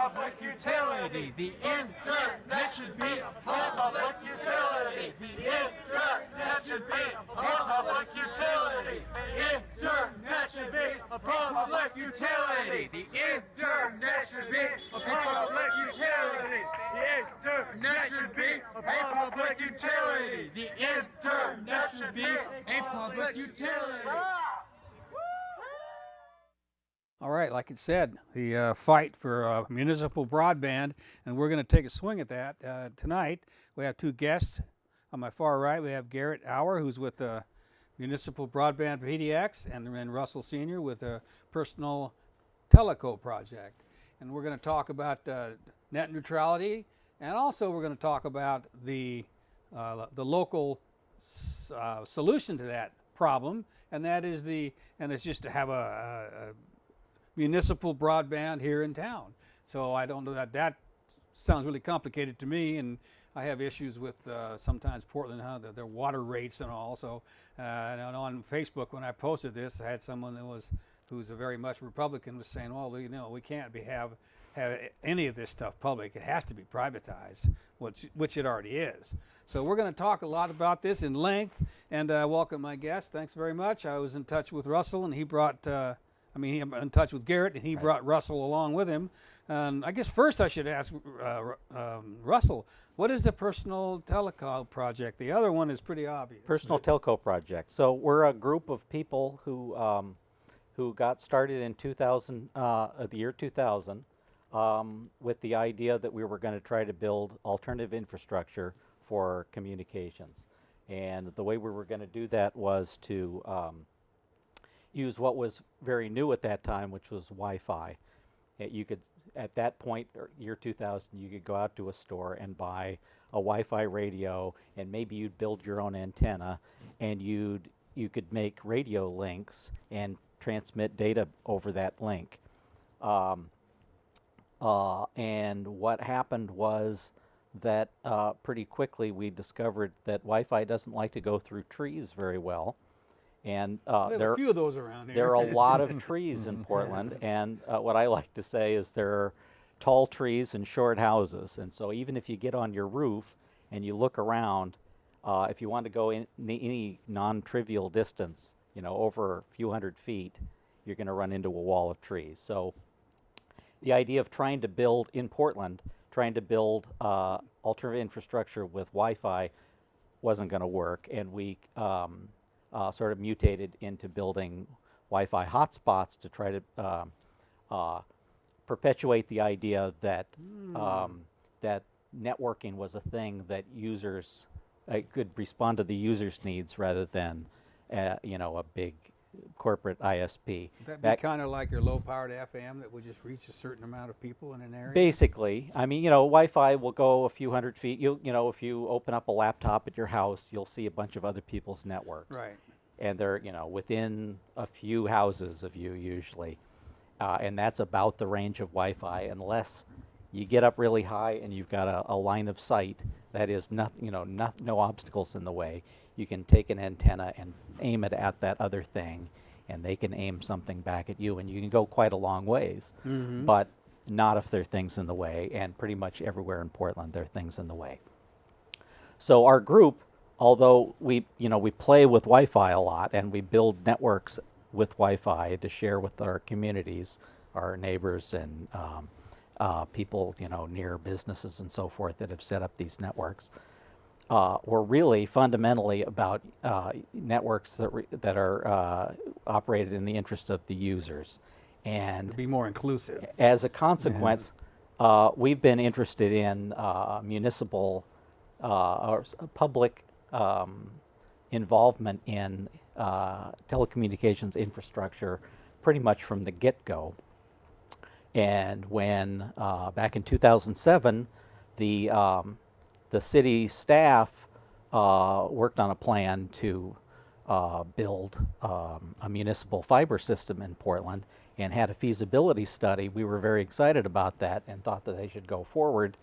public utility. The internet should be a public utility. The internet should be a public utility. The internet should be a public utility. The internet should be a public utility. The internet should be a public utility. The internet should be a public utility. All right, like it said, the fight for municipal broadband, and we're going to take a swing at that tonight. We have two guests. On my far right, we have Garrett Hour, who's with Municipal Broadband PDX, and then Russell Sr. with a personal teleco project. And we're going to talk about net neutrality, and also we're going to talk about the local solution to that problem, and that is it's just to have a municipal broadband here in town. So I don't know that sounds really complicated to me, and I have issues with sometimes Portland, their water rates and all. So and on Facebook when I posted this, I had someone who's a very much Republican was saying, well, we can't have any of this stuff public. It has to be privatized, which it already is. So we're going to talk a lot about this in length, and welcome my guest. Thanks very much. I was in touch with Russell, and he brought. I'm in touch with Garrett, and he brought Russell along with him. I guess first I should ask Russell, what is the personal teleco project? The other one is pretty obvious. Personal telco project. So we're a group of people who got started in the year 2000 with the idea that we were going to try to build alternative infrastructure for communications. And the way we were going to do that was to use what was very new at that time, which was Wi-Fi. You could, at that point, year 2000, you could go out to a store and buy a Wi-Fi radio, and maybe you'd build your own antenna, and you could make radio links and transmit data over that link. And what happened was that pretty quickly we discovered that Wi-Fi doesn't like to go through trees very well. And there are a few of those around here. There are a lot of trees in Portland, and what I like to say is there are tall trees and short houses. And so even if you get on your roof and you look around, if you want to go in any non-trivial distance, over a few hundred feet, you're going to run into a wall of trees. So the idea of trying to build in Portland, alternative infrastructure with Wi-Fi wasn't going to work, and we sort of mutated into building Wi-Fi hotspots to try to perpetuate the idea that that networking was a thing that users could respond to the users' needs rather than a big corporate ISP. Would that be kind of like your low-powered FM that would just reach a certain amount of people in an area? Basically. I mean, Wi-Fi will go a few hundred feet. If you open up a laptop at your house, you'll see a bunch of other people's networks. Right. And they're, within a few houses of you usually. And that's about the range of Wi-Fi, unless you get up really high and you've got a line of sight that is no obstacles in the way. You can take an antenna and aim it at that other thing, and they can aim something back at you, and you can go quite a long ways, but not if there are things in the way, and pretty much everywhere in Portland there are things in the way. So our group, although we play with Wi-Fi a lot, and we build networks with Wi-Fi to share with our communities, our neighbors, and people near businesses and so forth that have set up these networks. We're really fundamentally about networks that are operated in the interest of the users, and to be more inclusive. As a consequence, we've been interested in municipal or public involvement in telecommunications infrastructure pretty much from the get-go. And when back in 2007, the city staff worked on a plan to build a municipal fiber system in Portland and had a feasibility study. We were very excited about that and thought that they should go forward.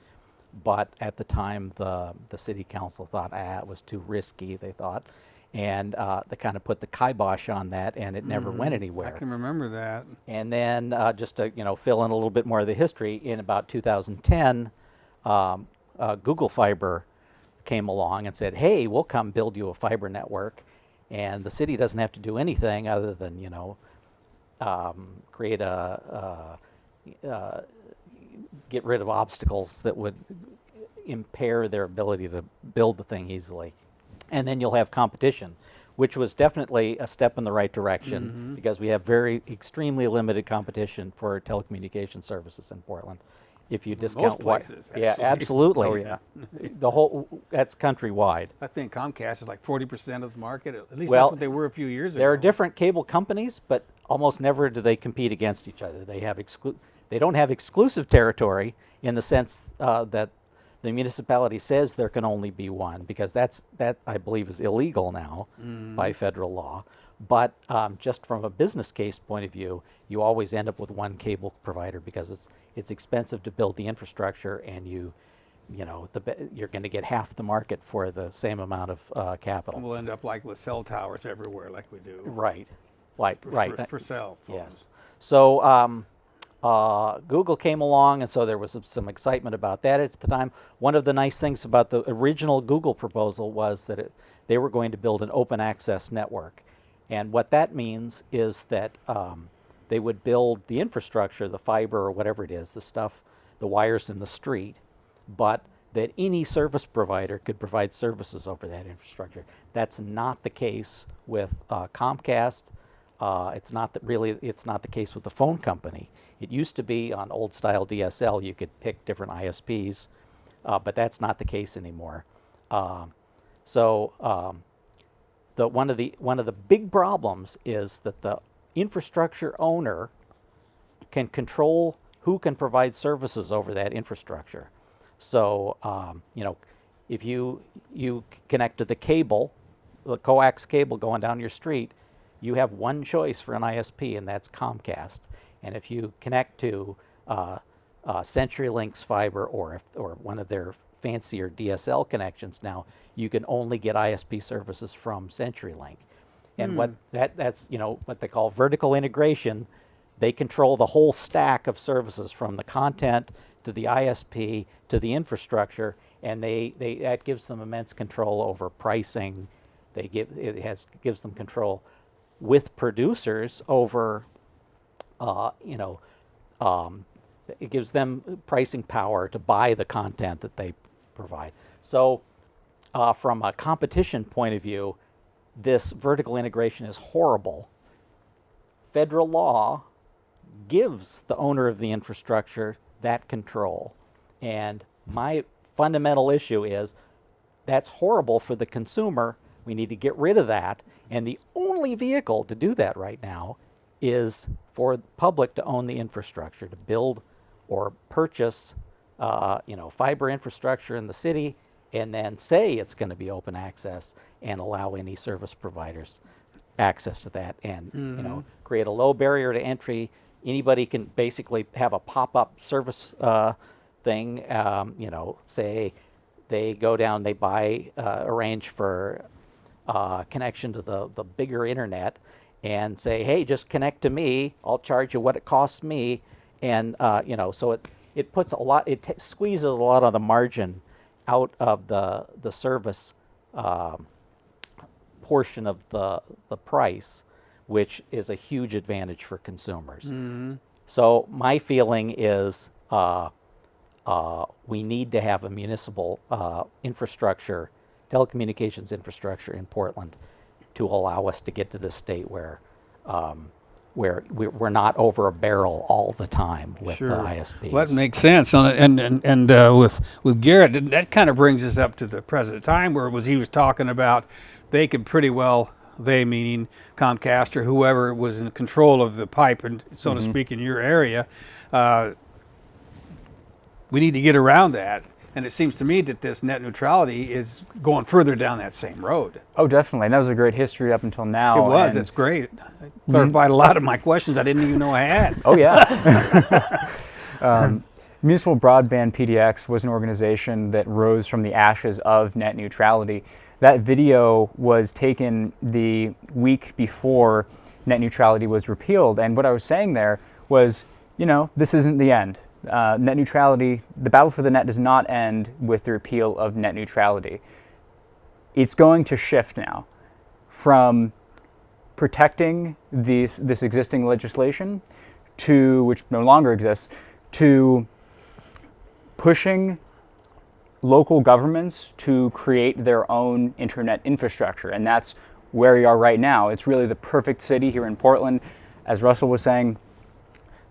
But at the time, the city council thought, it was too risky, they thought. and they kind of put the kibosh on that, and it never went anywhere. I can remember that. And then just to fill in a little bit more of the history, in about 2010, Google Fiber came along and said, "Hey, we'll come build you a fiber network, and the city doesn't have to do anything other than create get rid of obstacles that would impair their ability to build the thing easily, and then you'll have competition," which was definitely a step in the right direction because we have extremely limited competition for telecommunication services in Portland. If you discount places, yeah, actually. absolutely. Oh, yeah. That's countrywide. I think Comcast is like 40% of the market. At least Well, that's what they were a few years ago. There are different cable companies, but almost never do they compete against each other. They have they don't have exclusive territory in the sense that the municipality says there can only be one, because that I believe is illegal now by federal law. But just from a business case point of view, you always end up with one cable provider because it's expensive to build the infrastructure, and you're going to get half the market for the same amount of capital. We'll end up like with cell towers everywhere, like we do. Right, For cell phones. Yes. So Google came along, and so there was some excitement about that at the time. One of the nice things about the original Google proposal was that they were going to build an open access network. And what that means is that they would build the infrastructure, the fiber or whatever it is, the stuff, the wires in the street, but that any service provider could provide services over that infrastructure. That's not the case with Comcast. It's not the case with the phone company. It used to be on old style DSL, you could pick different ISPs, but that's not the case anymore. One of the big problems is that the infrastructure owner can control who can provide services over that infrastructure. So if you connect to the cable, the coax cable going down your street, you have one choice for an ISP, and that's Comcast. And if you connect to CenturyLink's fiber or one of their fancier DSL connections now, you can only get ISP services from CenturyLink. And that's what they call vertical integration. They control the whole stack of services, from the content to the ISP to the infrastructure, and that gives them immense control over pricing. Gives them control with producers over it gives them pricing power to buy the content that they provide. So from a competition point of view, this vertical integration is horrible. Federal law gives the owner of the infrastructure that control. And my fundamental issue is that's horrible for the consumer. We need to get rid of that. And the only vehicle to do that right now is for the public to own the infrastructure, to build or purchase fiber infrastructure in the city, and then say it's going to be open access and allow any service providers access to that, and create a low barrier to entry. Anybody can basically have a pop-up service thing. Say they go down, they arrange for connection to the bigger internet, and say, hey, just connect to me. I'll charge you what it costs me, and so it puts a lot. It squeezes a lot of the margin out of the service portion of the price, which is a huge advantage for consumers. So my feeling is we need to have a municipal infrastructure, telecommunications infrastructure in Portland, to allow us to get to this state where we're not over a barrel all the time with the ISPs. Well, that makes sense. And with Garrett, that kind of brings us up to the present time, where he was talking about they could pretty well, they meaning Comcast or whoever was in control of the pipe, and so to speak, in your area. We need to get around that. And it seems to me that this net neutrality is going further down that same road. Oh, definitely. And that was a great history up until now. It was. It's great. It clarified a lot of my questions I didn't even know I had. Oh, yeah. Municipal Broadband, PDX, was an organization that rose from the ashes of net neutrality. That video was taken the week before net neutrality was repealed. And what I was saying there was, this isn't the end. Net neutrality, the battle for the net does not end with the repeal of net neutrality. It's going to shift now from protecting this existing legislation, which no longer exists, to pushing local governments to create their own internet infrastructure. And that's where we are right now. It's really the perfect city here in Portland. As Russell was saying,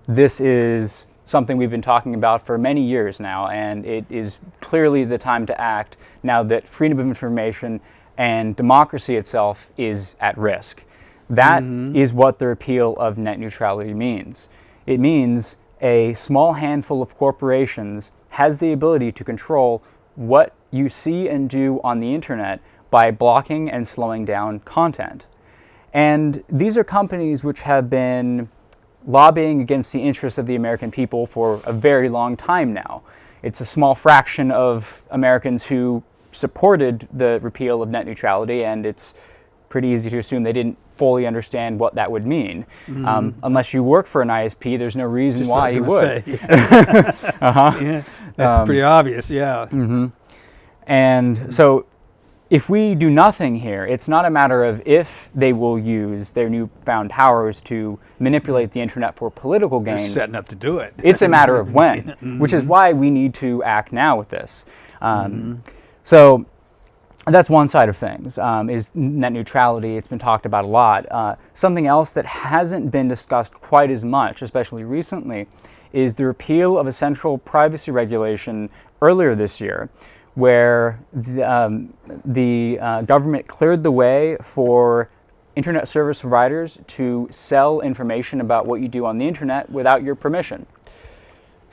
this is something we've been talking about for many years now, and it is clearly the time to act now that freedom of information and democracy itself is at risk. That is what the repeal of net neutrality means. It means a small handful of corporations has the ability to control what you see and do on the internet by blocking and slowing down content. And these are companies which have been lobbying against the interests of the American people for a very long time now. It's a small fraction of Americans who supported the repeal of net neutrality, and it's pretty easy to assume they didn't fully understand what that would mean. Unless you work for an ISP, there's no reason why you would. Yeah, that's pretty obvious, yeah. And so if we do nothing here, it's not a matter of if they will use their newfound powers to manipulate the internet for political gain. They're setting up to do it. It's a matter of when, which is why we need to act now with this. So that's one side of things, is net neutrality. It's been talked about a lot. Something else that hasn't been discussed quite as much, especially recently, is the repeal of a central privacy regulation earlier this year, where the government cleared the way for internet service providers to sell information about what you do on the internet without your permission.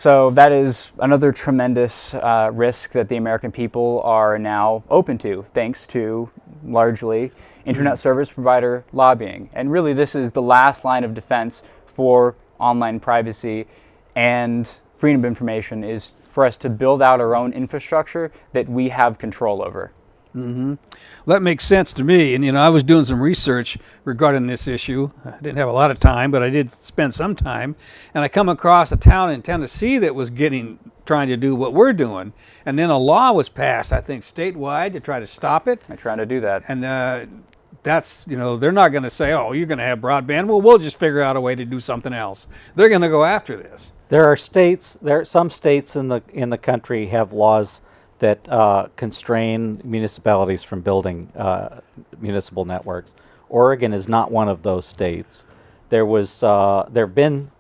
So that is another tremendous risk that the American people are now open to, thanks to largely internet service provider lobbying. And really, this is the last line of defense for online privacy and freedom of information, is for us to build out our own infrastructure that we have control over. Well, that makes sense to me. And, I was doing some research regarding this issue. I didn't have a lot of time, but I did spend some time. And I come across a town in Tennessee that was trying to do what we're doing. And then a law was passed, I think, statewide to try to stop it. They're trying to do that. And that's, they're not going to say, oh, you're going to have broadband. Well, we'll just figure out a way to do something else. They're going to go after this. There are some states in the country have laws that constrain municipalities from building municipal networks. Oregon is not one of those states. There have been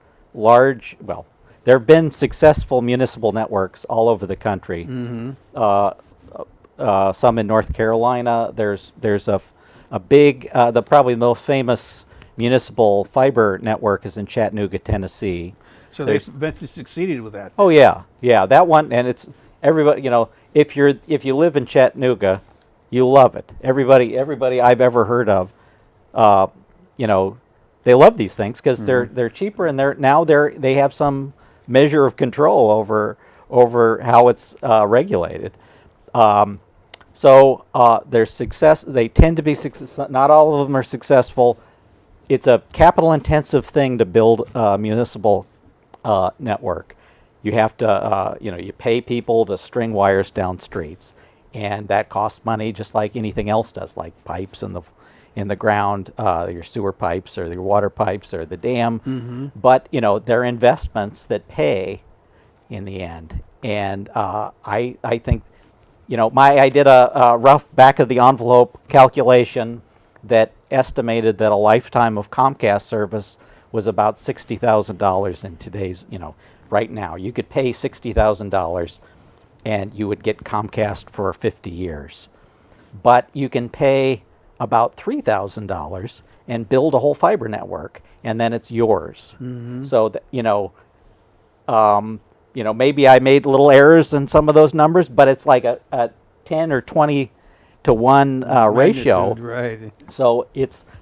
successful municipal networks all over the country. Some in North Carolina. There's a big, probably the most famous municipal fiber network is in Chattanooga, Tennessee. So they've eventually succeeded with that. Oh yeah, that one, and it's everybody. If you live in Chattanooga, you love it. Everybody I've ever heard of, they love these things because they're cheaper, and they have some measure of control over how it's regulated. So there's success. They tend to be successful. Not all of them are successful. It's a capital-intensive thing to build a municipal network. You have to, you pay people to string wires down streets, and that costs money just like anything else does, like pipes in the ground, your sewer pipes or your water pipes or the dam. But they're investments that pay in the end. And I think, I did a rough back of the envelope calculation that estimated that a lifetime of Comcast service was about $60,000 in today's, right now. You could pay $60,000 and you would get Comcast for 50 years. But you can pay about $3,000 and build a whole fiber network, and then it's yours. So, maybe I made little errors in some of those numbers, but it's like a 10 or 20 to 1 ratio. Right. So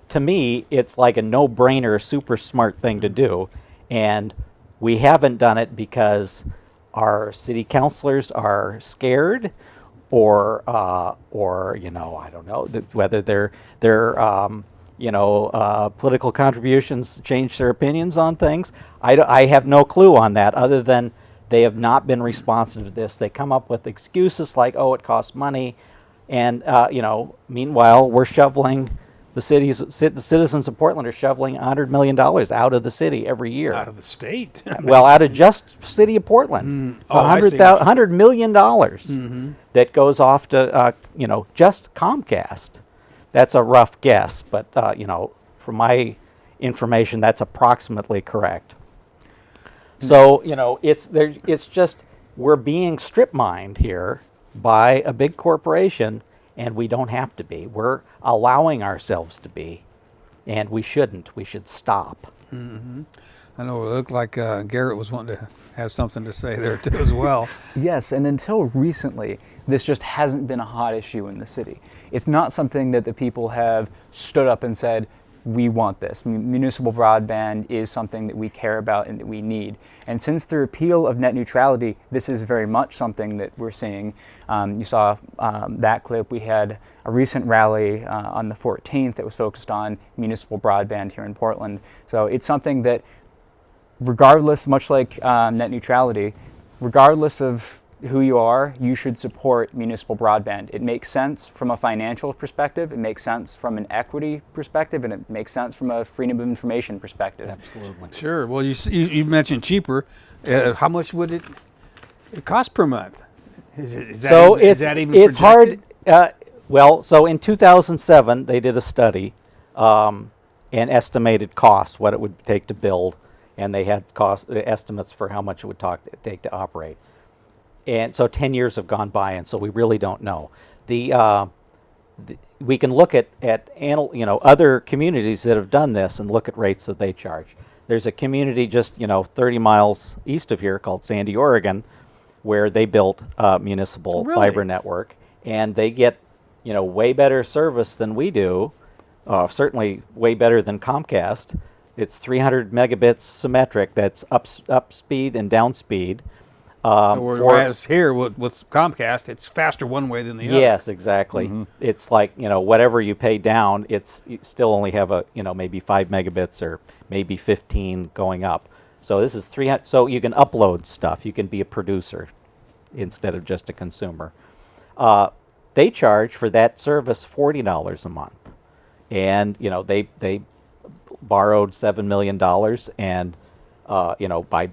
to me, it's like a no-brainer, super smart thing to do. And we haven't done it because our city councilors are scared, or you know, I don't know whether their political contributions change their opinions on things. I have no clue on that, other than they have not been responsive to this. They come up with excuses like, oh, it costs money, and meanwhile we're shoveling. The citizens of Portland are shoveling $100 million out of the city every year. Out of the state. Well, out of just city of Portland. So I see. $100 million that goes off to, just Comcast. That's a rough guess, but, from my information, that's approximately correct. So, it's just, we're being strip mined here by a big corporation, and we don't have to be. We're allowing ourselves to be, and we shouldn't. We should stop. I know it looked like Garrett was wanting to have something to say there too as well. Yes, and until recently, this just hasn't been a hot issue in the city. It's not something that the people have stood up and said, we want this. Municipal broadband is something that we care about and that we need. And since the repeal of net neutrality, this is very much something that we're seeing. You saw that clip. We had a recent rally on the 14th that was focused on municipal broadband here in Portland. So it's something that, regardless, much like net neutrality, regardless of who you are, you should support municipal broadband. It makes sense from a financial perspective, it makes sense from an equity perspective, and it makes sense from a freedom of information perspective. Absolutely. Sure. Well, you mentioned cheaper. How much would it cost per month? Is that even it's hard. projected? So in 2007, they did a study and estimated costs, what it would take to build, and they had estimates for how much it would take to operate. And so 10 years have gone by, and so we really don't know. We can look at other communities that have done this and look at rates that they charge. There's a community just 30 miles east of here called Sandy, Oregon, where they built a municipal fiber network, and they get way better service than we do. Certainly way better than Comcast. It's 300 megabits symmetric. That's up speed and down speed. Whereas here with Comcast, it's faster one way than the other. Yes, exactly. It's like, whatever you pay down, you still only have maybe 5 megabits or maybe 15 going up. So this is 300. So you can upload stuff. You can be a producer instead of just a consumer. They charge for that service $40 a month, and they borrowed $7 million and by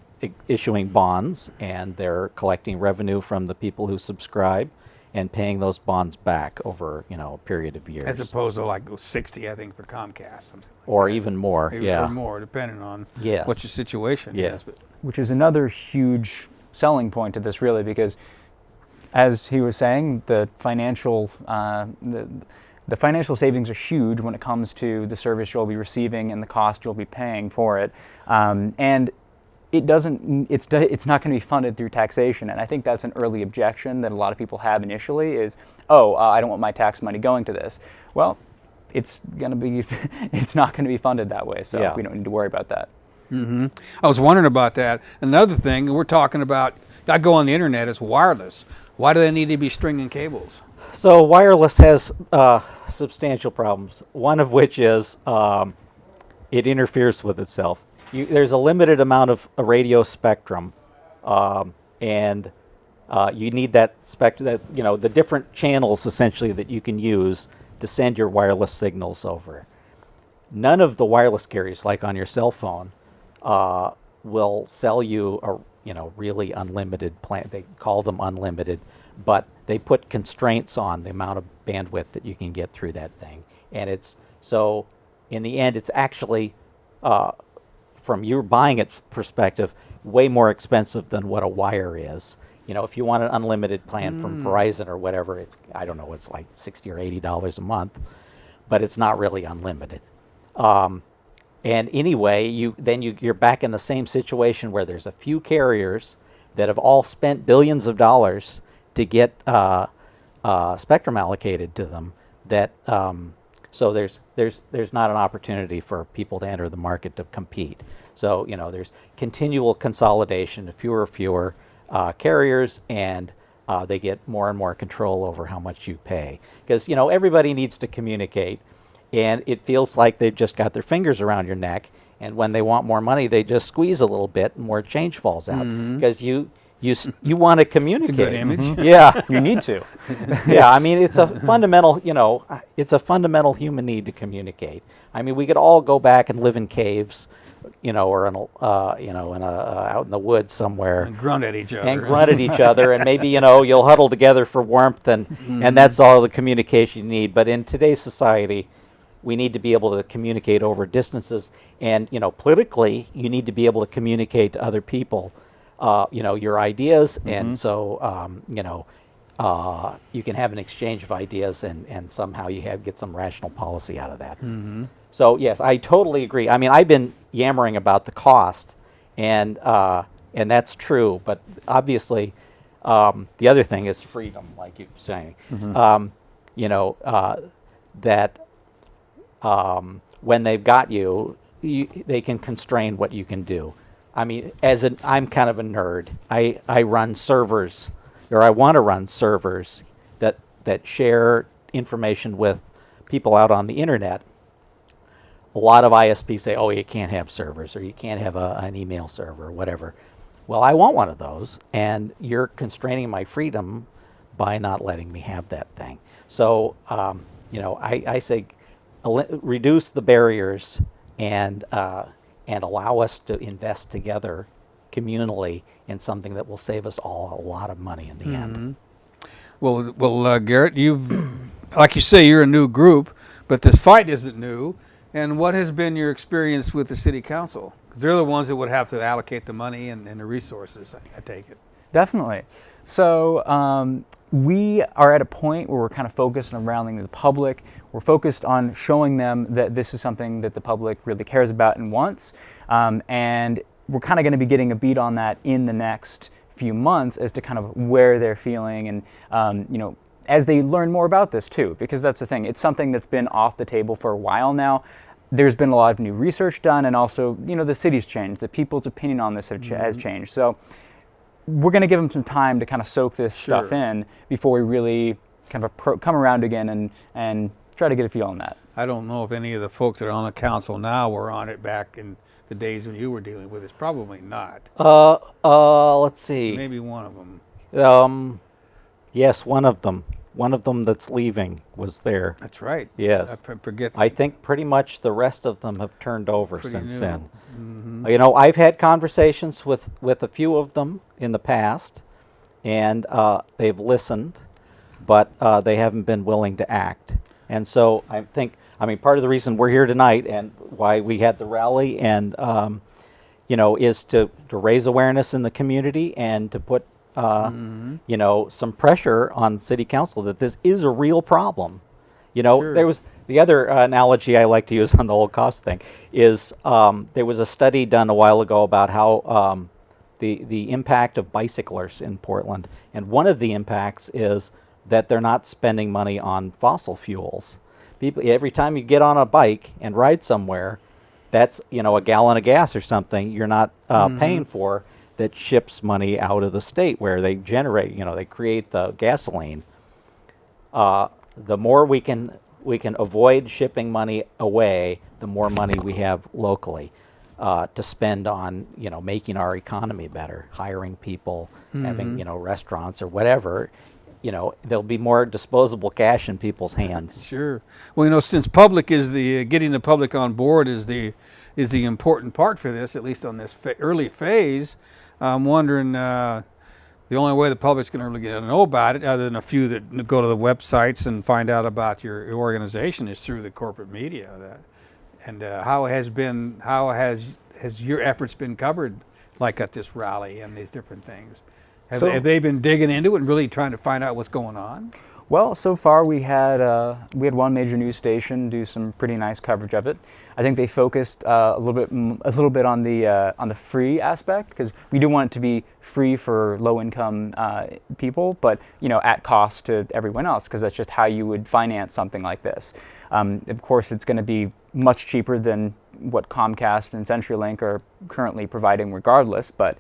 issuing bonds, and they're collecting revenue from the people who subscribe and paying those bonds back over a period of years. As opposed to like 60, I think, for Comcast, something like or that. even more, Or more, depending on what your situation is. Which is another huge selling point to this, really, because as he was saying, the financial savings are huge when it comes to the service you'll be receiving and the cost you'll be paying for it, and it's not going to be funded through taxation. And I think that's an early objection that a lot of people have initially is, I don't want my tax money going to this. Well, it's not going to be funded that way, so we don't need to worry about that. I was wondering about that. Another thing we're talking about, I go on the internet, it's wireless. Why do they need to be stringing cables? So wireless has substantial problems, one of which is it interferes with itself. There's a limited amount of radio spectrum, and you need that spectrum, the different channels essentially that you can use to send your wireless signals over. None of the wireless carriers, like on your cell phone, will sell you a really unlimited plan. They call them unlimited, but they put constraints on the amount of bandwidth that you can get through that thing. And in the end, it's actually from your buying it perspective, way more expensive than what a wire is. If you want an unlimited plan from Verizon or whatever, it's like $60 or $80 a month, but it's not really unlimited. And anyway, you're back in the same situation where there's a few carriers that have all spent billions of dollars to get spectrum allocated to them. So there's not an opportunity for people to enter the market to compete. So there's continual consolidation, fewer carriers, and they get more and more control over how much you pay. Because, you know, everybody needs to communicate, and it feels like they've just got their fingers around your neck, and when they want more money, they just squeeze a little bit and more change falls out. Because you want to communicate. Good image. Yeah. You need to. Yeah, I mean, it's a fundamental, you know, it's a fundamental human need to communicate. I mean, we could all go back and live in caves, you know, or in a, you know, out in the woods somewhere. And grunt at each other. And grunt at each other, and maybe, you know, you'll huddle together for warmth, and that's all the communication you need. But in today's society, we need to be able to communicate over distances, and, you know, politically, you need to be able to communicate to other people, you know, your ideas, and so, you know, you can have an exchange of ideas, and somehow you get some rational policy out of that. So yes, I totally agree. I mean, I've been yammering about the cost, and that's true. But obviously, the other thing is freedom, like you're saying. You know, that when they've got you, they can constrain what you can do. I mean, I'm kind of a nerd. I run servers, or I want to run servers that share information with people out on the internet. A lot of ISPs say, oh, you can't have servers, or you can't have an email server, or whatever. Well, I want one of those, and you're constraining my freedom by not letting me have that thing. So, you know, I say reduce the barriers and allow us to invest together communally in something that will save us all a lot of money in the end. Well, Garrett, you've, like you say, you're a new group, but this fight isn't new. And what has been your experience with the city council? They're the ones that would have to allocate the money and the resources, I take it. Definitely. So we are at a point where we're kind of focused on rallying the public. We're focused on showing them that this is something that the public really cares about and wants. And we're kind of going to be getting a beat on that in the next few months as to kind of where they're feeling, and you know, as they learn more about this too, because that's the thing. It's something that's been off the table for a while now. There's been a lot of new research done, and also, you know, the city's changed. The people's opinion on this has changed. So we're going to give them some time to kind of soak this stuff in before we really kind of come around again and try to get a feel on that. I don't know if any of the folks that are on the council now were on it back in the days when you were dealing with it. Probably not. Let's see. Maybe one of them. Yes, one of them. One of them that's leaving was there. That's right. Yes. I forget. I think pretty much the rest of them have turned over Pretty since new. then. You know, I've had conversations with a few of them in the past, and they've listened, but they haven't been willing to act. And so I think, I mean, part of the reason we're here tonight and why we had the rally and, you know, is to raise awareness in the community and to put you know, some pressure on city council that this is a real problem. You know, there was the other analogy I like to use on the whole cost thing is there was a study done a while ago about how the impact of bicyclers in Portland, and one of the impacts is that they're not spending money on fossil fuels. People, every time you get on a bike and ride somewhere, that's, you know, a gallon of gas or something you're not paying for. That ships money out of the state where they generate, you know, they create the gasoline. The more we can avoid shipping money away, the more money we have locally to spend on, you know, making our economy better, hiring people, having, you know, restaurants or whatever. You know, there'll be more disposable cash in people's hands. Sure. Well, you know, since public is the getting the public on board is the important part for this, at least on this early phase. I'm wondering, the only way the public's going to really get to know about it, other than a few that go to the websites and find out about your organization, is through the corporate media. And how has your efforts been covered, like at this rally and these different things? Have they been digging into it and really trying to find out what's going on? Well, so far we had one major news station do some pretty nice coverage of it. I think they focused a little bit on the free aspect, because we do want it to be free for low-income people, but, you know, at cost to everyone else, because that's just how you would finance something like this. Of course, it's going to be much cheaper than what Comcast and CenturyLink are currently providing, regardless. But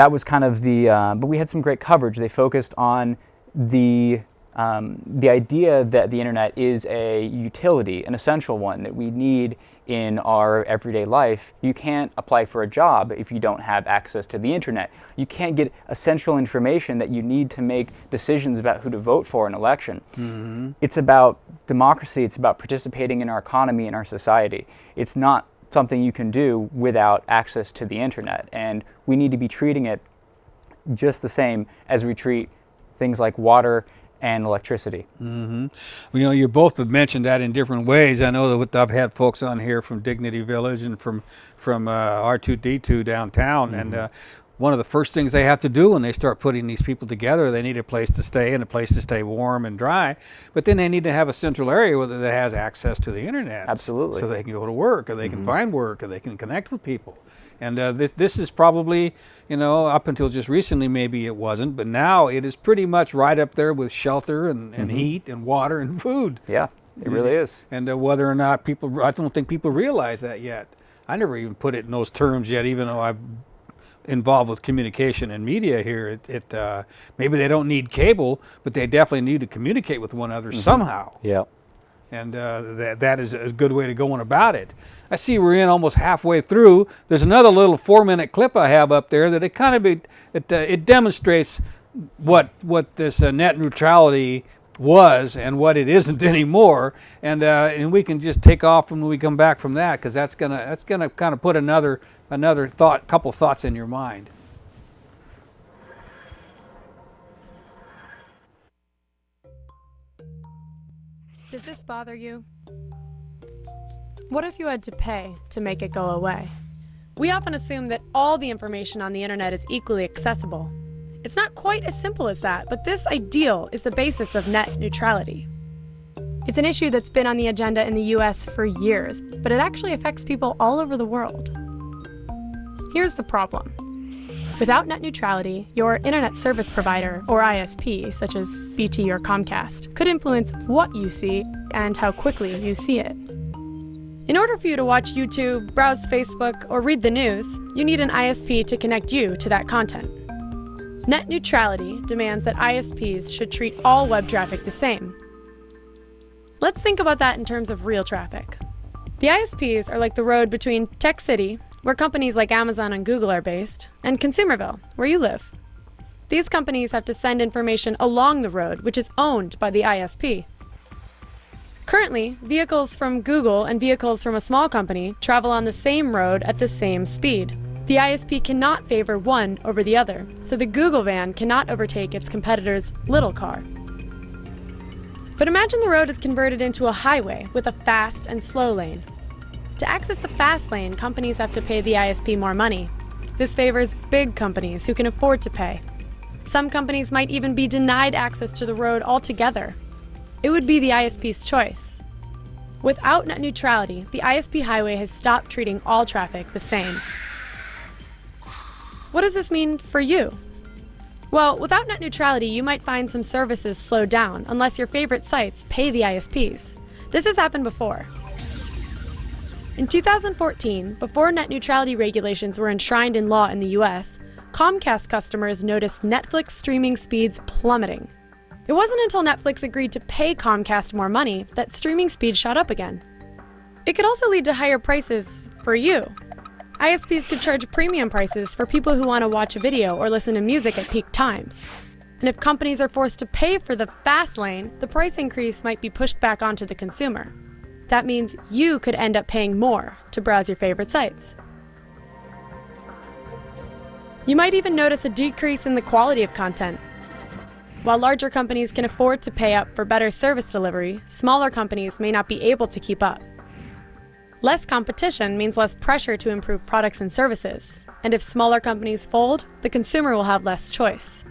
that was kind of the, but we had some great coverage. They focused on the idea that the internet is a utility, an essential one that we need in our everyday life. You can't apply for a job if you don't have access to the internet. You can't get essential information that you need to make decisions about who to vote for in an election. Mm-hmm. It's about democracy. It's about participating in our economy and our society. It's not something you can do without access to the internet. And we need to be treating it just the same as we treat things like water and electricity. Mm-hmm. Well, you know, you both have mentioned that in different ways. I know that I've had folks on here from Dignity Village and from R2D2 downtown, mm-hmm. and one of the first things they have to do when they start putting these people together, they need a place to stay and a place to stay warm and dry, but then they need to have a central area that has access to the internet. Absolutely. So they can go to work, or they mm-hmm. can find work, or they can connect with people. And this is probably, you know, up until just recently maybe it wasn't, but now it is pretty much right up there with shelter and mm-hmm. heat and water and food. Yeah, it really is. And whether or not people, I don't think people realize that yet. I never even put it in those terms yet, even though I'm involved with communication and media here. Maybe they don't need cable, but they definitely need to communicate with one another mm-hmm. somehow. Yeah. And that is a good way to go on about it. I see we're in almost halfway through. There's another little 4-minute clip I have up there that it demonstrates what this net neutrality was and what it isn't anymore. And we can just take off when we come back from that, because that's gonna kind of put another couple thoughts in your mind. Does this bother you? What if you had to pay to make it go away? We often assume that all the information on the internet is equally accessible. It's not quite as simple as that, but this ideal is the basis of net neutrality. It's an issue that's been on the agenda in the US for years, but it actually affects people all over the world. Here's the problem. Without net neutrality, your internet service provider, or ISP, such as BT or Comcast, could influence what you see and how quickly you see it. In order for you to watch YouTube, browse Facebook, or read the news, you need an ISP to connect you to that content. Net neutrality demands that ISPs should treat all web traffic the same. Let's think about that in terms of real traffic. The ISPs are like the road between Tech City, where companies like Amazon and Google are based, and Consumerville, where you live. These companies have to send information along the road, which is owned by the ISP. Currently, vehicles from Google and vehicles from a small company travel on the same road at the same speed. The ISP cannot favor one over the other, so the Google van cannot overtake its competitor's little car. But imagine the road is converted into a highway with a fast and slow lane. To access the fast lane, companies have to pay the ISP more money. This favors big companies who can afford to pay. Some companies might even be denied access to the road altogether. It would be the ISP's choice. Without net neutrality, the ISP highway has stopped treating all traffic the same. What does this mean for you? Well, without net neutrality, you might find some services slow down unless your favorite sites pay the ISPs. This has happened before. In 2014, before net neutrality regulations were enshrined in law in the US, Comcast customers noticed Netflix streaming speeds plummeting. It wasn't until Netflix agreed to pay Comcast more money that streaming speeds shot up again. It could also lead to higher prices for you. ISPs could charge premium prices for people who want to watch a video or listen to music at peak times. And if companies are forced to pay for the fast lane, the price increase might be pushed back onto the consumer. That means you could end up paying more to browse your favorite sites. You might even notice a decrease in the quality of content. While larger companies can afford to pay up for better service delivery, smaller companies may not be able to keep up. Less competition means less pressure to improve products and services, and if smaller companies fold, the consumer will have less choice.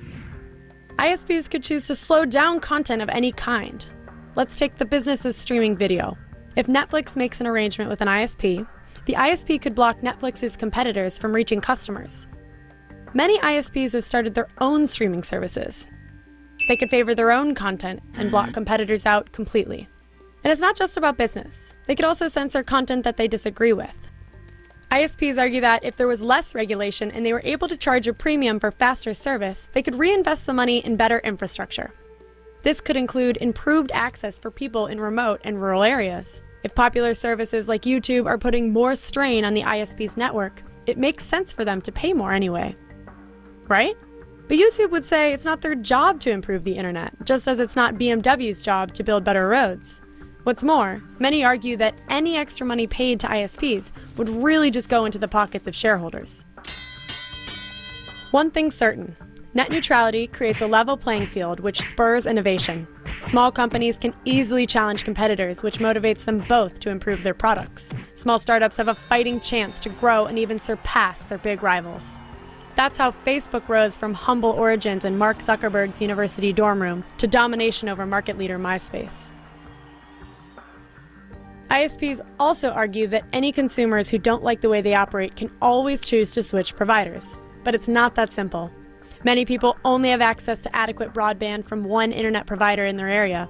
ISPs could choose to slow down content of any kind. Let's take the business of streaming video. If Netflix makes an arrangement with an ISP, the ISP could block Netflix's competitors from reaching customers. Many ISPs have started their own streaming services. They could favor their own content and block competitors out completely. And it's not just about business. They could also censor content that they disagree with. ISPs argue that if there was less regulation and they were able to charge a premium for faster service, they could reinvest the money in better infrastructure. This could include improved access for people in remote and rural areas. If popular services like YouTube are putting more strain on the ISP's network, it makes sense for them to pay more anyway. Right? But YouTube would say it's not their job to improve the internet, just as it's not BMW's job to build better roads. What's more, many argue that any extra money paid to ISPs would really just go into the pockets of shareholders. One thing's certain, net neutrality creates a level playing field which spurs innovation. Small companies can easily challenge competitors, which motivates them both to improve their products. Small startups have a fighting chance to grow and even surpass their big rivals. That's how Facebook rose from humble origins in Mark Zuckerberg's university dorm room to domination over market leader MySpace. ISPs also argue that any consumers who don't like the way they operate can always choose to switch providers. But it's not that simple. Many people only have access to adequate broadband from one internet provider in their area.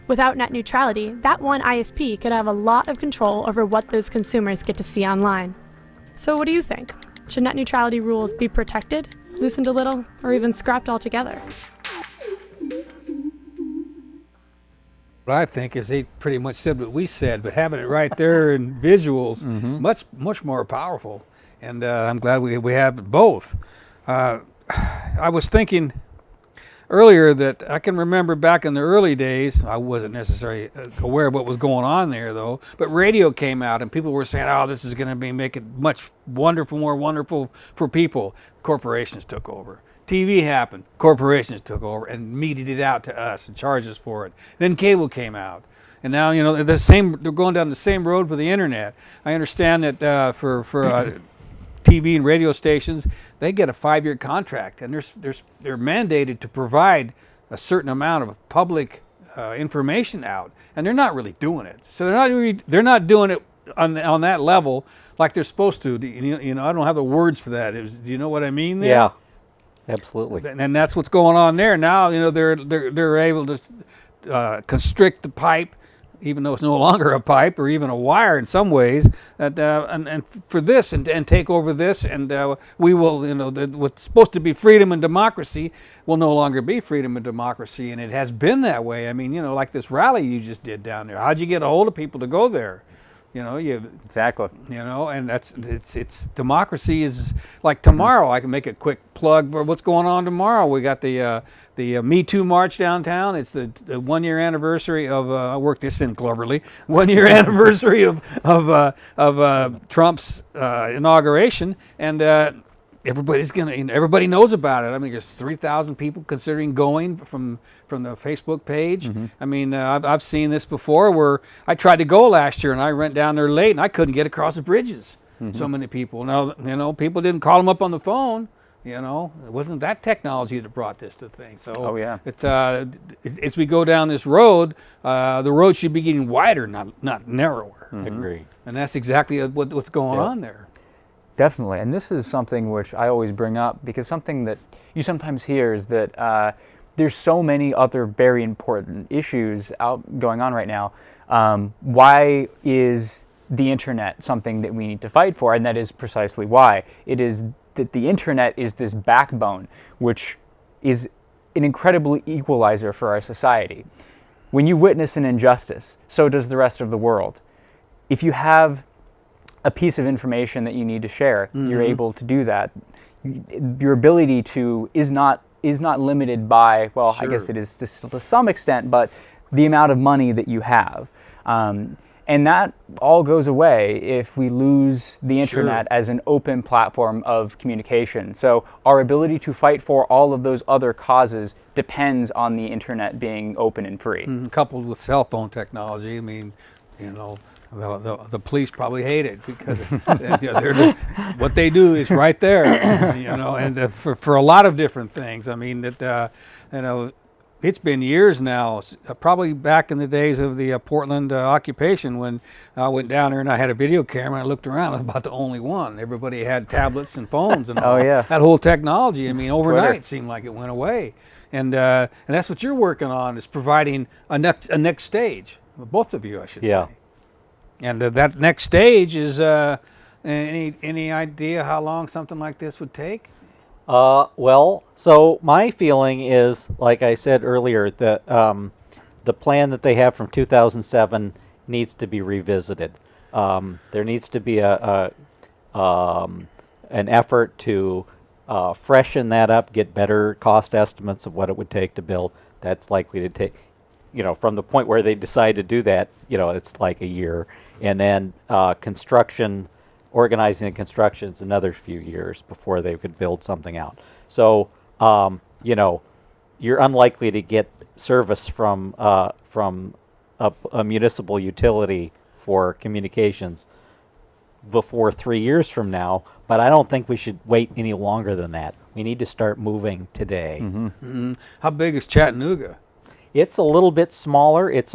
Without net neutrality, that one ISP could have a lot of control over what those consumers get to see online. So what do you think? Should net neutrality rules be protected, loosened a little, or even scrapped altogether? What I think is they pretty much said what we said, but having it right there in visuals, much more powerful. And I'm glad we have both. I was thinking earlier that I can remember back in the early days, I wasn't necessarily aware of what was going on there though, but radio came out and people were saying, oh, this is going to make it much more wonderful for people. Corporations took over. TV happened, corporations took over and meted it out to us and charged us for it. Then cable came out. And now, they're going down the same road for the internet. I understand that for TV and radio stations, they get a 5-year contract, and they're mandated to provide a certain amount of public information out, and they're not really doing it. So they're not doing it on that level like they're supposed to. I don't have the words for that. Do you know what I mean there? Yeah, absolutely. And that's what's going on there now. They're able to constrict the pipe, even though it's no longer a pipe or even a wire in some ways, and for this and take over this, and we will, what's supposed to be freedom and democracy will no longer be freedom and democracy, and it has been that way. I mean, like this rally you just did down there. How'd you get a hold of people to go there? Exactly. And it's democracy is like tomorrow. I can make a quick plug for what's going on tomorrow. We got the Me Too March downtown. It's the 1 year anniversary of I worked this in cleverly. 1 year anniversary of Trump's inauguration, and everybody knows about it. I mean, there's 3,000 people considering going from the Facebook page. I mean, I've seen this before where I tried to go last year and I went down there late and I couldn't get across the bridges. So many people. Now, people didn't call them up on the phone. It wasn't that technology that brought this to things. So it's as we go down this road, the road should be getting wider, not narrower. Agree. And that's exactly what's going on there. Definitely, and this is something which I always bring up because something that you sometimes hear is that there's so many other very important issues going on right now. Why is the internet something that we need to fight for? And that is precisely why. It is that the internet is this backbone, which is an incredible equalizer for our society. When you witness an injustice, so does the rest of the world. If you have a piece of information that you need to share, you're able to do that. Your ability to is not limited by, well, I guess it is to some extent, but the amount of money that you have. And that all goes away if we lose the internet as an open platform of communication. So our ability to fight for all of those other causes depends on the internet being open and free. Coupled with cell phone technology, I mean, the police probably hate it because what they do is right there, and for a lot of different things. I mean, it's been years now, probably back in the days of the Portland occupation when I went down there and I had a video camera and I looked around. I was about the only one. Everybody had tablets and phones and all. That whole technology. I mean, overnight it seemed like it went away. And that's what you're working on, is providing a next stage. Both of you, I should say. And that next stage is Any idea how long something like this would take? Well, so my feeling is, like I said earlier, that the plan that they have from 2007 needs to be revisited. There needs to be an effort to freshen that up, get better cost estimates of what it would take to build. That's likely to take, from the point where they decide to do that, it's like a year. And then organizing the construction is another few years before they could build something out. So, you're unlikely to get service from a municipal utility for communications before 3 years from now, but I don't think we should wait any longer than that. We need to start moving today. How big is Chattanooga? It's a little bit smaller. It's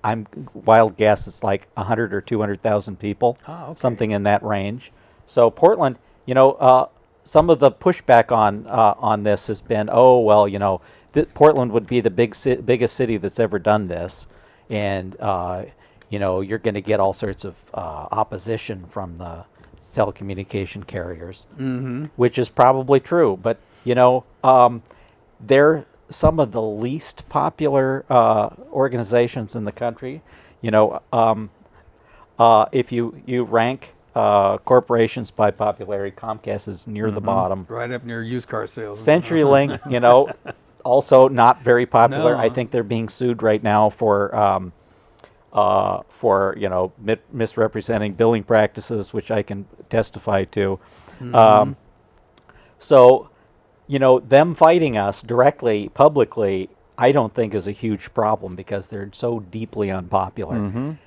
I'm wild guess it's like 100 or 200,000 people, something in that range. So Portland, some of the pushback on this has been, Portland would be the biggest city that's ever done this, and you're going to get all sorts of opposition from the telecommunication carriers, which is probably true. But they're some of the least popular organizations in the country. If you rank corporations by popularity, Comcast is near the bottom. Right up near used car sales. CenturyLink, also not very popular. No. I think they're being sued right now for misrepresenting billing practices, which I can testify to. So, them fighting us directly, publicly, I don't think is a huge problem because they're so deeply unpopular.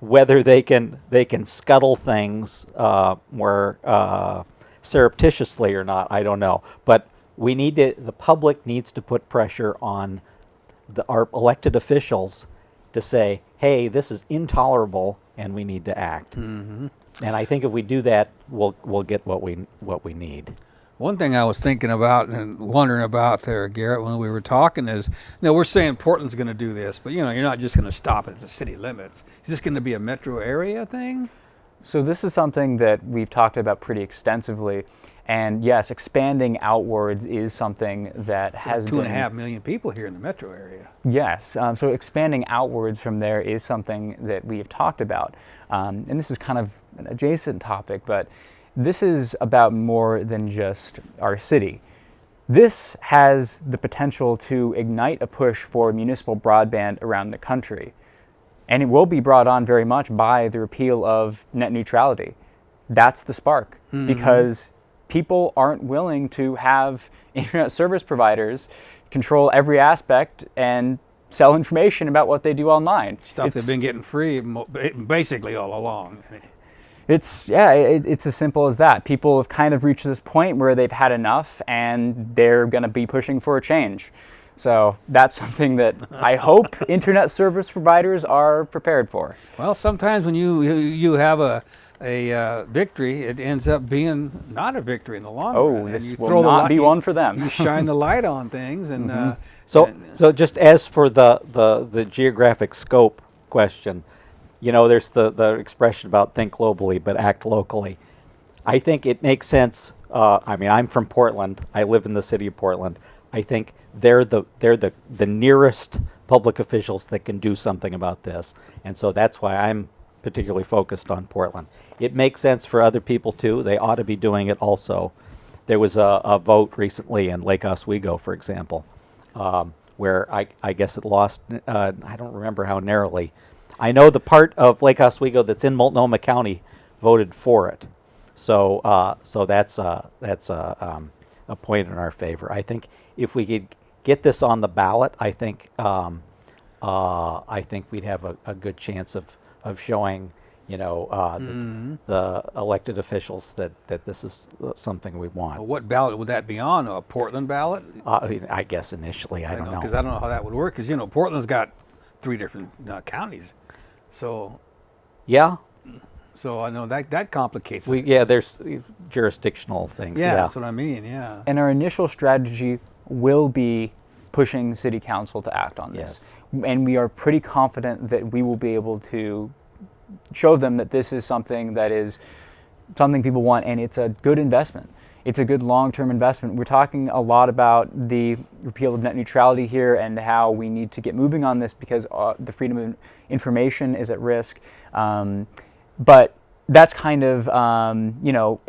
Whether they can scuttle things more surreptitiously or not, I don't know. But the public needs to put pressure on our elected officials to say, hey, this is intolerable and we need to act. And I think if we do that, we'll get what we need. One thing I was thinking about and wondering about there, Garrett, when we were talking is, we're saying Portland's going to do this, but you're not just going to stop it at the city limits. Is this going to be a metro area thing? So this is something that we've talked about pretty extensively. And yes, expanding outwards is something that has 2.5 million people here in the metro area. Yes, so expanding outwards from there is something that we have talked about. And this is kind of an adjacent topic, but this is about more than just our city. This has the potential to ignite a push for municipal broadband around the country. And it will be brought on very much by the repeal of net neutrality. That's the spark, because people aren't willing to have internet service providers control every aspect and sell information about what they do online. Stuff they've been getting free basically all along. It's as simple as that. People have kind of reached this point where they've had enough and they're going to be pushing for a change. So that's something that I hope internet service providers are prepared for. Well, sometimes when you have a victory, it ends up being not a victory in the long run. And This will not be one for them. You shine the light on things, and So just as for the geographic scope question, there's the expression about think globally but act locally. I think it makes sense. I'm from Portland. I live in the city of Portland. I think they're the nearest public officials that can do something about this, and so that's why I'm particularly focused on Portland. It makes sense for other people too. They ought to be doing it also. There was a vote recently in Lake Oswego, for example, where I guess it lost. I don't remember how narrowly. I know the part of Lake Oswego that's in Multnomah County voted for it. So that's a point in our favor. I think if we could get this on the ballot, I think we'd have a good chance of showing, the elected officials that this is something we want. Well, what ballot would that be on? A Portland ballot? I guess initially, I don't know. Because I don't know how that would work. Because Portland's got 3 different counties, so yeah. So I know that complicates. There's jurisdictional things. Yeah, that's what I mean. Yeah. And our initial strategy will be pushing City Council to act on this. Yes. And we are pretty confident that we will be able to show them that this is something that is something people want, and it's a good investment. It's a good long-term investment. We're talking a lot about the repeal of net neutrality here and how we need to get moving on this because the freedom of information is at risk. But that's kind of, you know,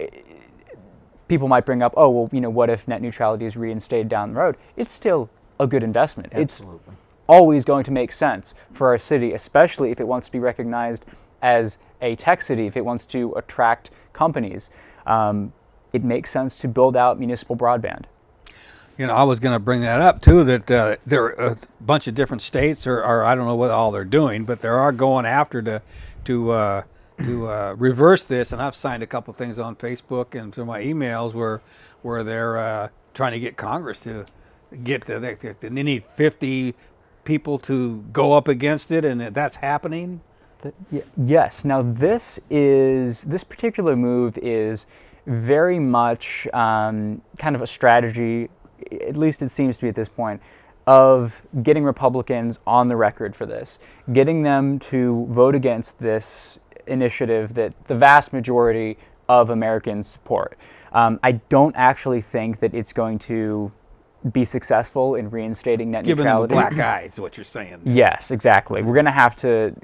people might bring up, oh, well, you know, what if net neutrality is reinstated down the road? It's still a good investment. Absolutely. It's always going to make sense for our city, especially if it wants to be recognized as a tech city, if it wants to attract companies. It makes sense to build out municipal broadband. You know, I was going to bring that up too, that there are a bunch of different states, or I don't know what all they're doing, but they are going after to reverse this. And I've signed a couple things on Facebook and through my emails where they're trying to get Congress to get they need 50 people to go up against it, and that's happening. Yes. Now this particular move is very much kind of a strategy, at least it seems to be at this point, of getting Republicans on the record for this, getting them to vote against this initiative that the vast majority of Americans support. I don't actually think that it's going to be successful in reinstating net neutrality. Giving them black eyes, is what you're saying. Yes, exactly. We're going to have to,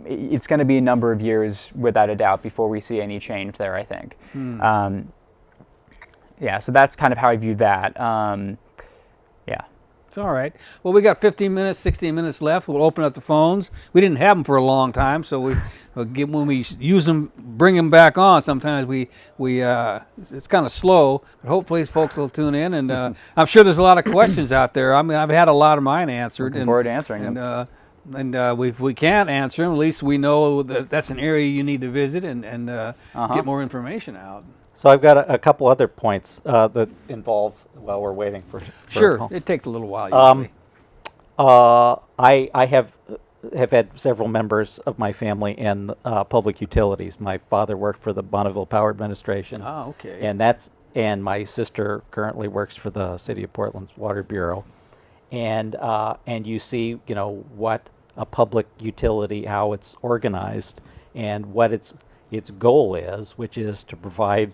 it's going to be a number of years without a doubt before we see any change there, I think. Yeah, so that's kind of how I view that. Yeah. It's all right. Well, we got 15 minutes, 16 minutes left. We'll open up the phones. We didn't have them for a long time, so when we use them, bring them back on. Sometimes we it's kind of slow, but hopefully folks will tune in. And I'm sure there's a lot of questions out there. I mean, I've had a lot of mine answered. Looking forward to answering them. And if we can't answer them, at least we know that that's an area you need to visit and get more information out. So I've got a couple other points that involve while we're waiting for Sure, it takes a little while usually. I have had several members of my family in public utilities. My father worked for the Bonneville Power Administration. Oh, okay. And my sister currently works for the City of Portland's Water Bureau. And you see, you know, what a public utility, how it's organized, and what its goal is, which is to provide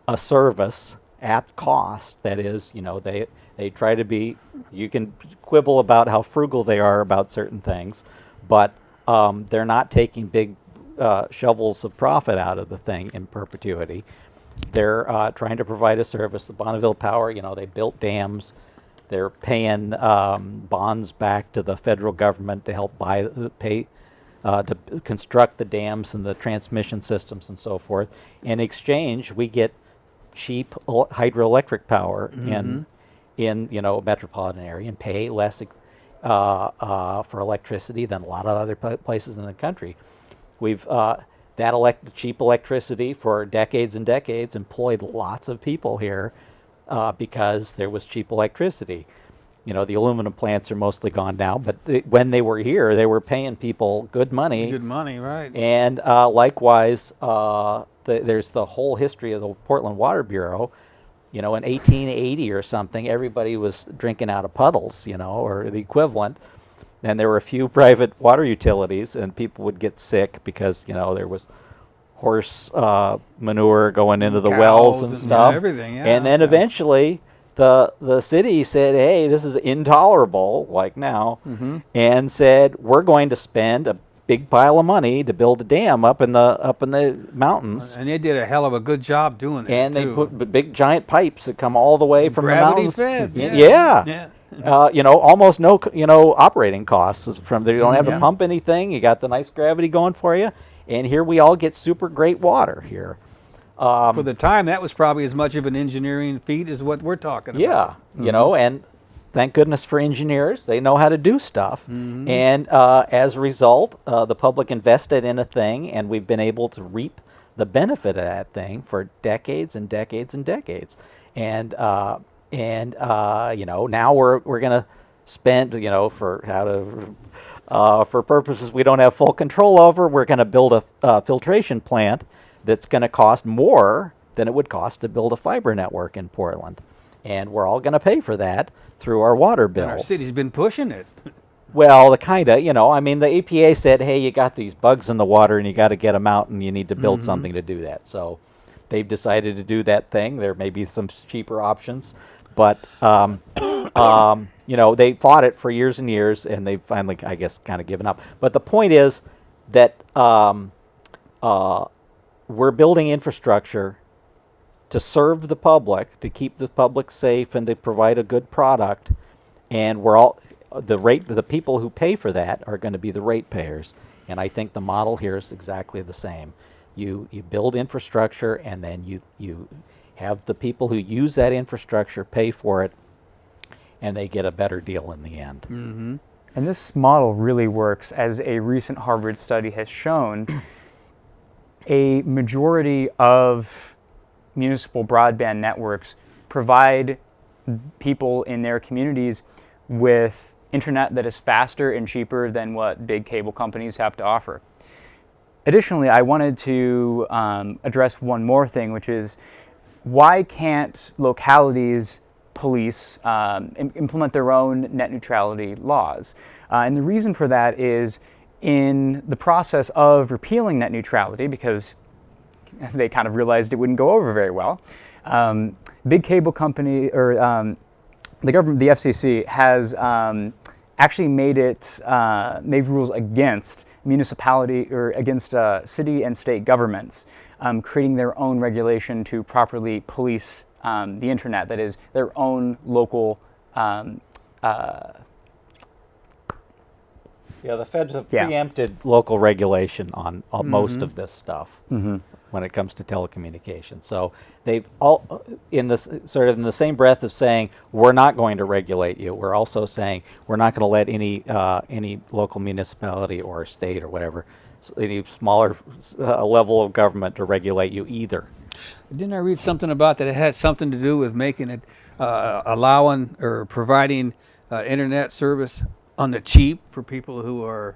a service at cost. That is, you know, they try to be, you can quibble about how frugal they are about certain things, but they're not taking big shovels of profit out of the thing in perpetuity. They're trying to provide a service. The Bonneville Power, you know, they built dams. They're paying bonds back to the federal government to help pay to construct the dams and the transmission systems and so forth. In exchange, we get cheap hydroelectric power in you know, a metropolitan area, and pay less for electricity than a lot of other places in the country. We've that cheap electricity for decades and decades employed lots of people here because there was cheap electricity. You know, the aluminum plants are mostly gone now, but when they were here, they were paying people good money. Good money, right. And likewise, there's the whole history of the Portland Water Bureau. You know, in 1880 or something, everybody was drinking out of puddles, you know, or the equivalent. And there were a few private water utilities, and people would get sick because, you know, there was horse manure going into the wells and stuff. Everything, yeah. And then eventually the city said, hey, this is intolerable, like now, and said, we're going to spend a big pile of money to build a dam up in the mountains. And they did a hell of a good job doing that, and too. They put big giant pipes that come all the way from the mountains. Gravity fed, yeah. You know, almost no, you know, operating costs from there. You don't have to pump anything. You got the nice gravity going for you. And here we all get super great water here. For the time, that was probably as much of an engineering feat as what we're talking about. Yeah, you know, and thank goodness for engineers. They know how to do stuff. And as a result, the public invested in a thing, and we've been able to reap the benefit of that thing for decades and decades and decades. And you know, now we're going to spend, you know, for purposes we don't have full control over, we're going to build a filtration plant that's going to cost more than it would cost to build a fiber network in Portland. And we're all going to pay for that through our water bills. And our city's been pushing it. Well, the kind of, I mean, the EPA said, hey, you got these bugs in the water and you got to get them out and you need to build something to do that. So they've decided to do that thing. There may be some cheaper options, but, they fought it for years and years and they've finally, I guess, kind of given up. But the point is that we're building infrastructure to serve the public, to keep the public safe and to provide a good product. And the people who pay for that are going to be the ratepayers. And I think the model here is exactly the same. You build infrastructure and then you have the people who use that infrastructure pay for it and they get a better deal in the end. Mm-hmm. And this model really works, as a recent Harvard study has shown. A majority of municipal broadband networks provide people in their communities with internet that is faster and cheaper than what big cable companies have to offer. Additionally, I wanted to address one more thing, which is why can't localities police implement their own net neutrality laws? And the reason for that is in the process of repealing net neutrality, because they kind of realized it wouldn't go over very well, big cable company or the government, the FCC, has actually made rules against municipality or against city and state governments creating their own regulation to properly police the internet. That is, their own local. Yeah, the feds have preempted local regulation on most of this stuff when it comes to telecommunications. So they've all, in the same breath of saying we're not going to regulate you, we're also saying we're not going to let any local municipality or state or whatever, any smaller level of government to regulate you either. Didn't I read something about that? It had something to do with making it allowing or providing internet service on the cheap for people who are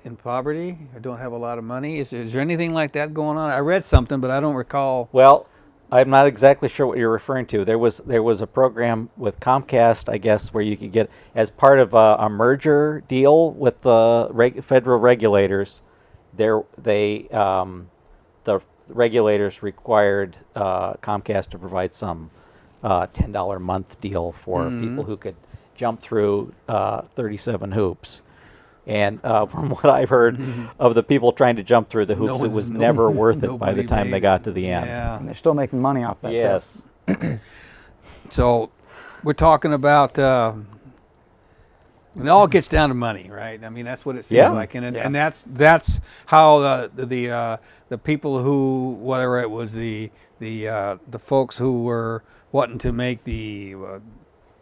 in poverty or don't have a lot of money. Is there anything like that going on? I read something, but I don't recall. Well, I'm not exactly sure what you're referring to. There was a program with Comcast, I guess, where you could get, as part of a merger deal with the federal regulators, the regulators required Comcast to provide some $10 a month deal for people who could jump through 37 hoops. And from what I've heard of the people trying to jump through the hoops, it was never worth it by the time they got to the end. Yeah. And they're still making money off that. Yes. So we're talking about, it all gets down to money, right? I mean, that's what it seems like. And that's how the people who, whether it was the folks who were wanting to make the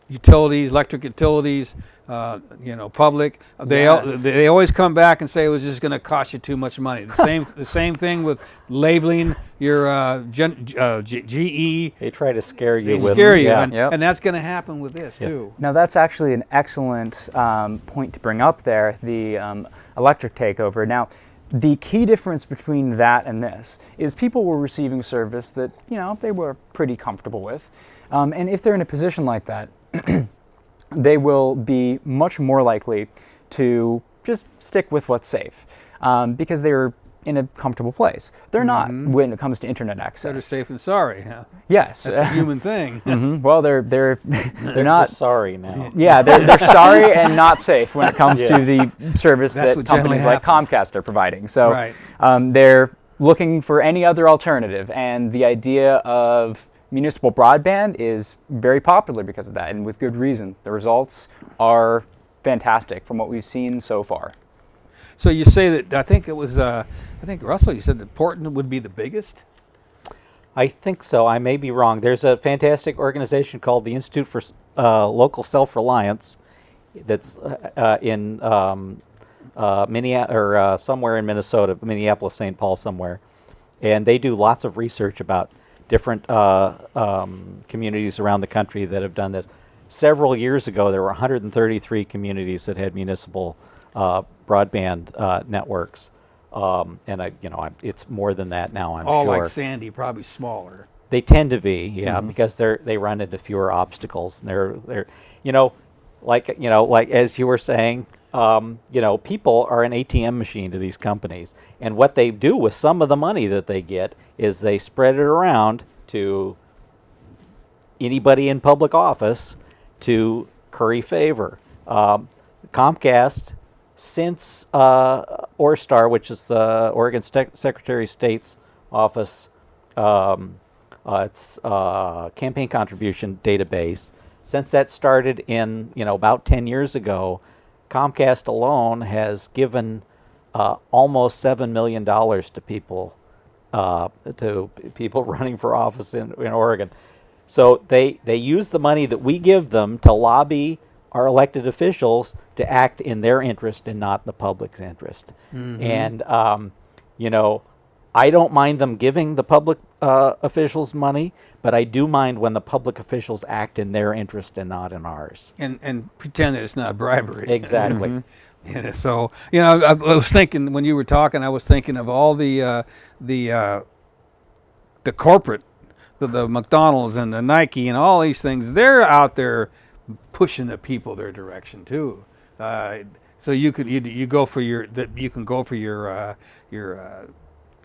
utilities, electric utilities, public. They always come back and say it was just going to cost you too much money. The same thing with labeling your GE. They try to scare you They with scare you, them. and that's going to happen with this too. Now that's actually an excellent point to bring up there, the electric takeover. Now, the key difference between that and this is people were receiving service that they were pretty comfortable with, and if they're in a position like that, they will be much more likely to just stick with what's safe because they're in a comfortable place. They're not when it comes to internet access. Better safe than sorry. Huh? Yes, That's a human thing. Well, they're not sorry now. Yeah, they're sorry and not safe when it comes to the service That's that what generally companies like Comcast are providing. So they're looking for any other alternative, and the idea of municipal broadband is very popular because of that, and with good reason. The results are fantastic from what we've seen so far. So you say that, I think it was, Russell, you said that Portland would be the biggest? I think so. I may be wrong. There's a fantastic organization called the Institute for Local Self-Reliance that's in somewhere in Minnesota, Minneapolis, St. Paul, somewhere. And they do lots of research about different communities around the country that have done this. Several years ago, there were 133 communities that had municipal broadband networks, and it's more than that now. I'm all sure. Like Sandy, probably smaller. They tend to be, because they run into fewer obstacles. They're like like as you were saying, people are an ATM machine to these companies, and what they do with some of the money that they get is they spread it around to anybody in public office to curry favor. Comcast, since ORSTAR, which is the Oregon Secretary of State's office, it's campaign contribution database. Since that started in about 10 years ago, Comcast alone has given almost $7 million to people running for office in Oregon. So they use the money that we give them to lobby our elected officials to act in their interest and not the public's interest. And I don't mind them giving the public officials money, but I do mind when the public officials act in their interest and not in ours. And pretend that it's not bribery. Exactly. So I was thinking when you were talking, I was thinking of all the corporate, the McDonald's and the Nike and all these things. They're out there pushing the people their direction too. So you can go for your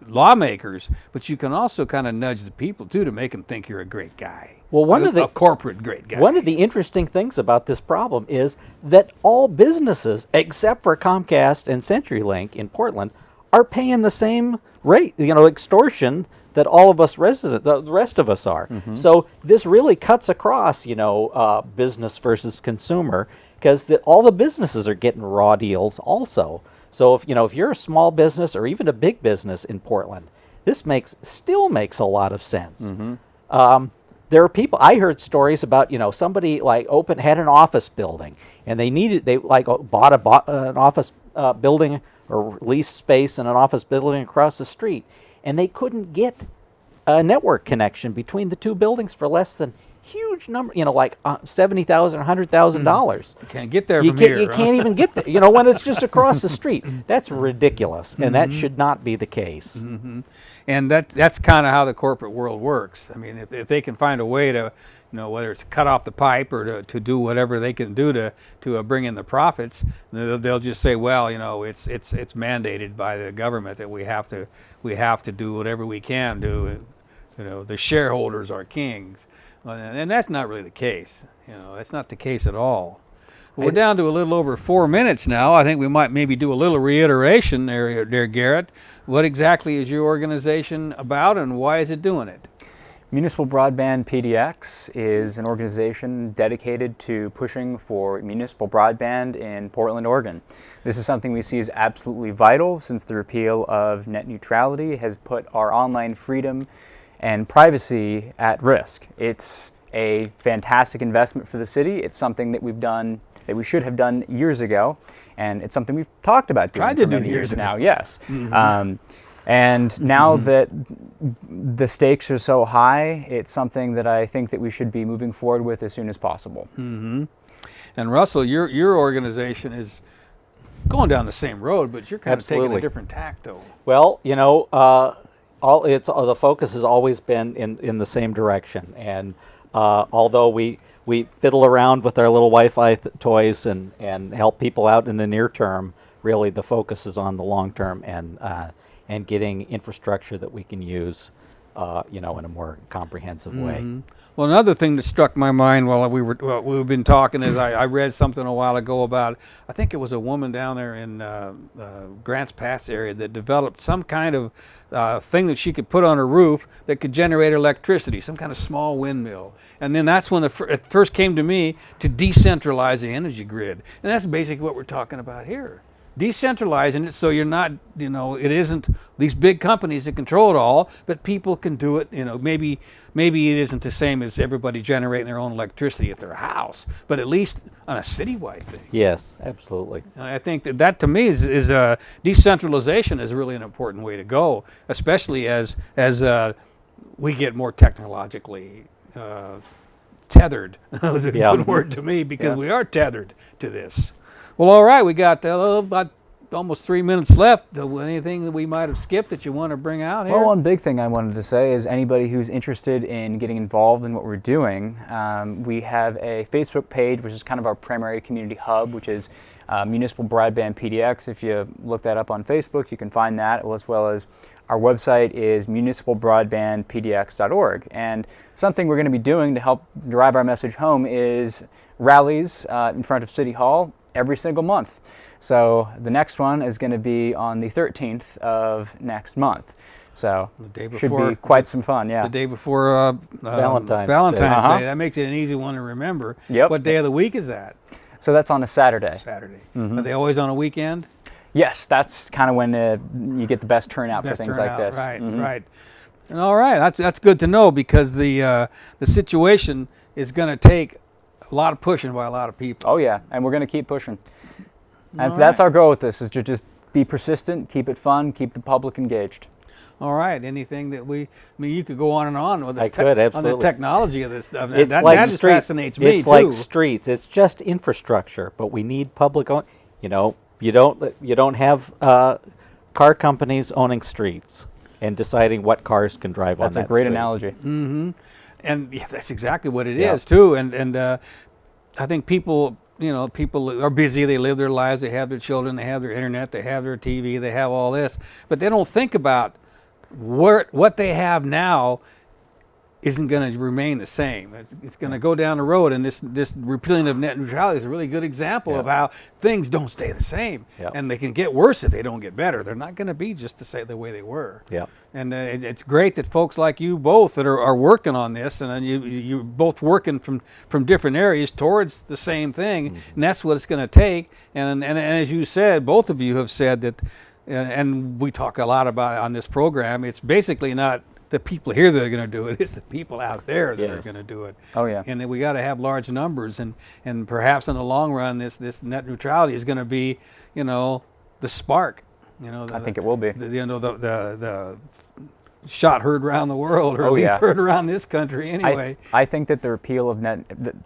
lawmakers, but you can also kind of nudge the people too to make them think you're a great guy. Well, a corporate great guy. One of the interesting things about this problem is that all businesses, except for Comcast and CenturyLink in Portland, are paying the same rate, extortion that all of us the rest of us are. So this really cuts across, business versus consumer, because all the businesses are getting raw deals also. So if you're a small business or even a big business in Portland, this still makes a lot of sense. There are people, I heard stories about, somebody had an office building and they bought an office building or leased space in an office building across the street, and they couldn't get a network connection between the two buildings for less than huge number, $70,000, $100,000. You can't get there from here. You can't even get there, when it's just across the street. That's ridiculous, and that should not be the case. And that's kind of how the corporate world works. I mean, if they can find a way to, whether it's cut off the pipe or to do whatever they can do to bring in the profits, they'll just say, well, it's mandated by the government that we have to do whatever we can do. The shareholders are kings. And that's not really the case. That's not the case at all. We're down to a little over 4 minutes now. I think we might maybe do a little reiteration there, Garrett. What exactly is your organization about, and why is it doing it? Municipal Broadband PDX is an organization dedicated to pushing for municipal broadband in Portland, Oregon. This is something we see as absolutely vital since the repeal of net neutrality has put our online freedom and privacy at risk. It's a fantastic investment for the city. It's something that we should have done years ago, and it's something we've talked about doing for many years now. Yes. And now that the stakes are so high, it's something that I think that we should be moving forward with as soon as possible. And Russell, your organization is going down the same road, but you're kind of taking a different tack, though. Well, the focus has always been in the same direction, and although we fiddle around with our little Wi-Fi toys and help people out in the near term, really the focus is on the long term and getting infrastructure that we can use, in a more comprehensive way. Well, another thing that struck my mind while we've been talking is I read something a while ago about, I think it was a woman down there in Grants Pass area that developed some kind of thing that she could put on her roof that could generate electricity, some kind of small windmill. And then that's when it first came to me to decentralize the energy grid. And that's basically what we're talking about here. Decentralizing it so you're not, it isn't these big companies that control it all, but people can do it. Maybe it isn't the same as everybody generating their own electricity at their house, but at least on a citywide thing. Yes, absolutely. And I think that to me is decentralization is really an important way to go, especially as we get more technologically tethered. That was a good word to me, because we are tethered to this. Well, all right, we got about almost 3 minutes left. Anything that we might have skipped that you want to bring out here? Well, one big thing I wanted to say is anybody who's interested in getting involved in what we're doing, we have a Facebook page, which is kind of our primary community hub, which is Municipal Broadband PDX. If you look that up on Facebook, you can find that, as well as our website is municipalbroadbandpdx.org. And something we're going to be doing to help drive our message home is rallies in front of City Hall every single month. So the next one is going to be on the 13th of next month. So The day should before- be quite some fun, yeah. The day before Valentine's Day. Uh-huh. That makes it an easy one to remember. Yep. What day of the week is that? So that's on a Saturday. Saturday. Are they always on a weekend? Yes, that's kind of when you get the best turnout for Best things turnout, like this. Right, Mhm. right. And all right, that's good to know, because the situation is going to take a lot of pushing by a lot of people. Oh yeah, and we're going to keep pushing. And All that's right. our goal with this, is to just be persistent, keep it fun, keep the public engaged. All right. Anything that I mean, you could go on and on with this I could, on the absolutely. technology of this stuff. It's that like just streets. fascinates me It's too. like streets. It's just infrastructure, but we need public own. You know, you don't have car companies owning streets and deciding what cars can drive on That's that a great street. analogy. And yeah, that's exactly what it Yeah. is too. And I think people are busy. They live their lives. They have their children. They have their internet. They have their TV. They have all this, but they don't think about what they have now isn't going to remain the same. It's going to go down the road, and this repealing of net neutrality is a really good example of how things don't stay the same, Yep. and they can get worse if they don't get better. They're not going to be just the way they were. Yep. And it's great that folks like you both that are working on this, and then you're both working from different areas towards the same thing, and that's what it's going to take. And as you said, both of you have said that, and we talk a lot about it on this program, it's basically not the people here that are going to do it, it's the people out there that are Yes. going to do it. Oh, yeah. And that we got to have large numbers, and perhaps in the long run, this net neutrality is going to be, the spark. I think it will be. The shot heard around the world, or Oh, at least yeah. heard around this country anyway. I think that the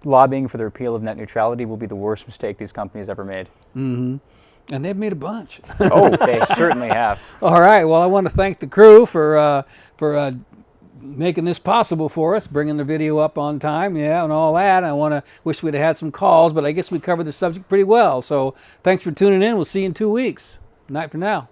lobbying for the repeal of net neutrality will be the worst mistake these companies ever made. And they've made a bunch. Oh, they certainly have. All right. Well, I want to thank the crew for making this possible for us, bringing the video up on time, and all that. I want to wish we'd have had some calls, but I guess we covered the subject pretty well. So thanks for tuning in. We'll see you in 2 weeks. Night for now.